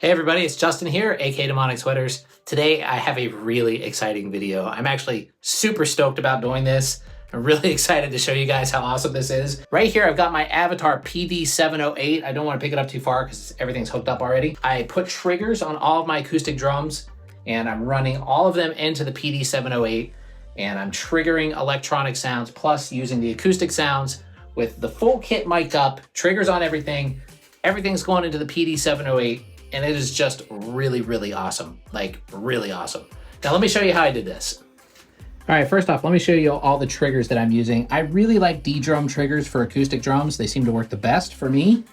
Hey everybody, it's Justin here, aka Demonic Sweaters. Today I have a really exciting video. I'm actually super stoked about doing this. I'm really excited to show you guys how awesome this is. Right here I've got my Avatar PD708. I don't want to pick it up too far because everything's hooked up already. I put triggers on all of my acoustic drums and I'm running all of them into the PD708 and I'm triggering electronic sounds plus using the acoustic sounds with the full kit mic'd up, triggers on everything. Everything's going into the PD708. And it is just really, really awesome. Like, really awesome. Now, let me show you how I did this. All right, first off, let me show you all the triggers that I'm using. I really like D-drum triggers for acoustic drums. They seem to work the best for me.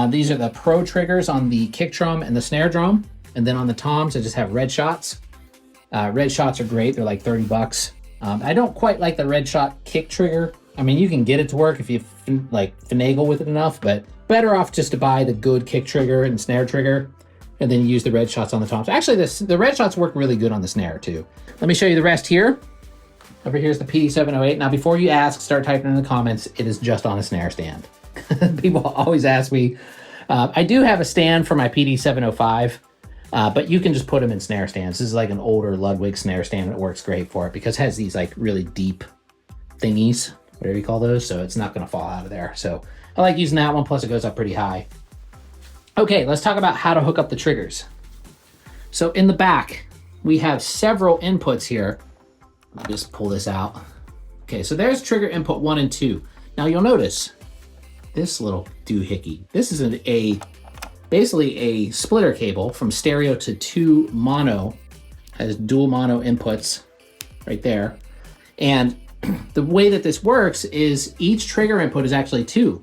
These are the Pro triggers on the kick drum and the snare drum. And then on the toms, I just have red shots. Red shots are great. They're like 30 bucks. I don't quite like the red shot kick trigger. I mean, you can get it to work if you finagle with it enough, but better off just to buy the good kick trigger and snare trigger and then use the red shots on the toms. Actually, the red shots work really good on the snare too. Let me show you the rest here. Over here is the PD708. Now, before you ask, start typing in the comments, it is just on a snare stand. People always ask me. I do have a stand for my PD705, but you can just put them in snare stands. This is like an older Ludwig snare stand that works great for it because it has these like really deep thingies, whatever you call those, so it's not gonna fall out of there. So I like using that one, plus it goes up pretty high. Okay, let's talk about how to hook up the triggers. So in the back, we have several inputs here. I'll just pull this out. Okay, so there's trigger input 1 and 2. Now you'll notice this little doohickey. This is basically a splitter cable from stereo to 2 mono. Has dual mono inputs right there. And the way that this works is each trigger input is actually 2.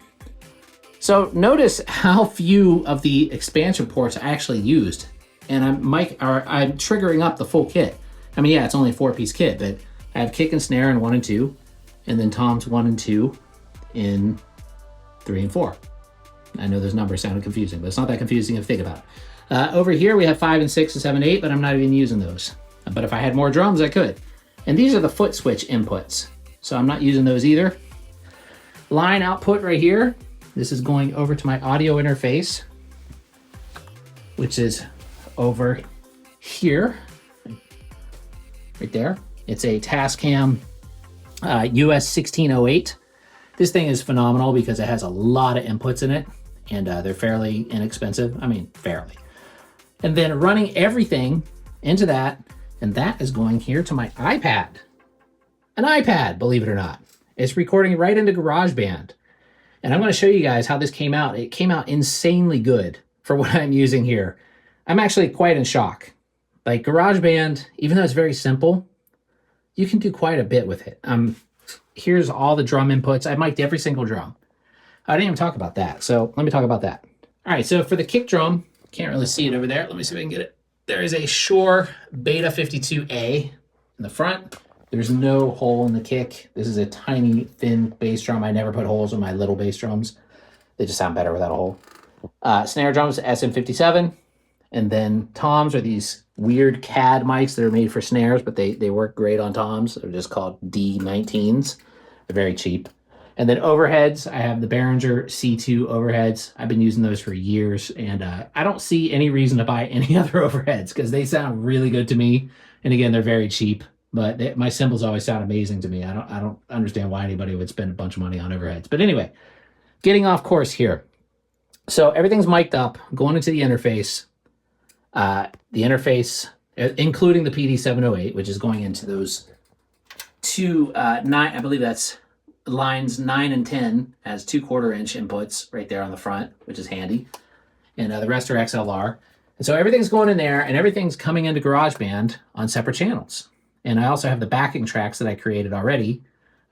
So notice how few of the expansion ports I actually used. And I'm triggering up the full kit. I mean, yeah, it's only a 4-piece kit, but I have kick and snare in 1 and 2, and then toms 1 and 2 in 3 and 4. I know those numbers sounded confusing, but it's not that confusing if you think about it. Over here, we have 5 and 6 and 7 and 8, but I'm not even using those. But if I had more drums, I could. And these are the foot switch inputs. So I'm not using those either. Line output right here. This is going over to my audio interface, which is over here, right there. It's a Tascam US 1608. This thing is phenomenal because it has a lot of inputs in it, and they're fairly inexpensive. I mean, fairly. And then running everything into that, and that is going here to my iPad. An iPad, believe it or not. It's recording right into GarageBand. And I'm going to show you guys how this came out. It came out insanely good for what I'm using here. I'm actually quite in shock. Like GarageBand, even though it's very simple, you can do quite a bit with it. Here's all the drum inputs. I mic'd every single drum. I didn't even talk about that. So let me talk about that. All right, so for the kick drum, can't really see it over there. Let me see if I can get it. There is a Shure Beta 52A in the front. There's no hole in the kick. This is a tiny, thin bass drum. I never put holes in my little bass drums. They just sound better without a hole. Snare drums, SM57. And then toms are these weird CAD mics that are made for snares, but they work great on toms. They're just called D19s. They're very cheap. And then overheads, I have the Behringer C2 overheads. I've been using those for years, and I don't see any reason to buy any other overheads because they sound really good to me. And again, they're very cheap. But my cymbals always sound amazing to me. I don't understand why anybody would spend a bunch of money on overheads. But anyway, getting off course here. So everything's mic'd up, going into the interface. The interface, including the PD708, which is going into those 9, I believe that's lines 9 and 10, has 2 1/4-inch inputs right there on the front, which is handy. And the rest are XLR. And so everything's going in there, and everything's coming into GarageBand on separate channels. And I also have the backing tracks that I created already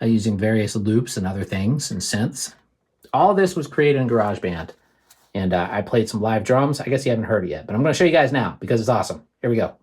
using various loops and other things and synths. All of this was created in GarageBand. And I played some live drums. I guess you haven't heard it yet, but I'm going to show you guys now because it's awesome. Here we go.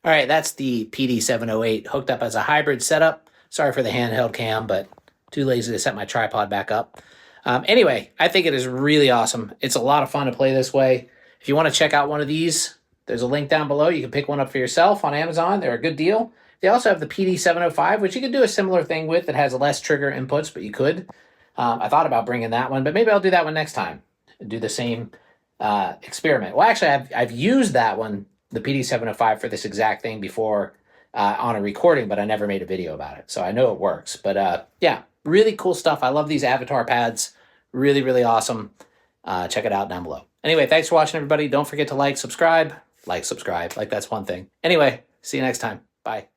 All right, that's the PD708 hooked up as a hybrid setup. Sorry for the handheld cam, but too lazy to set my tripod back up. Anyway, I think it is really awesome. It's a lot of fun to play this way. If you want to check out one of these, there's a link down below. You can pick one up for yourself on Amazon. They're a good deal. They also have the PD705, which you can do a similar thing with. That has less trigger inputs, but you could. I thought about bringing that one, but maybe I'll do that one next time. Do the same experiment. Well, actually, I've used that one, the PD705, for this exact thing before on a recording, but I never made a video about it. So I know it works. But yeah, really cool stuff. I love these avatar pads. Really, really awesome. Check it out down below. Anyway, thanks for watching, everybody. Don't forget to like, subscribe. Like, that's one thing. Anyway, see you next time. Bye.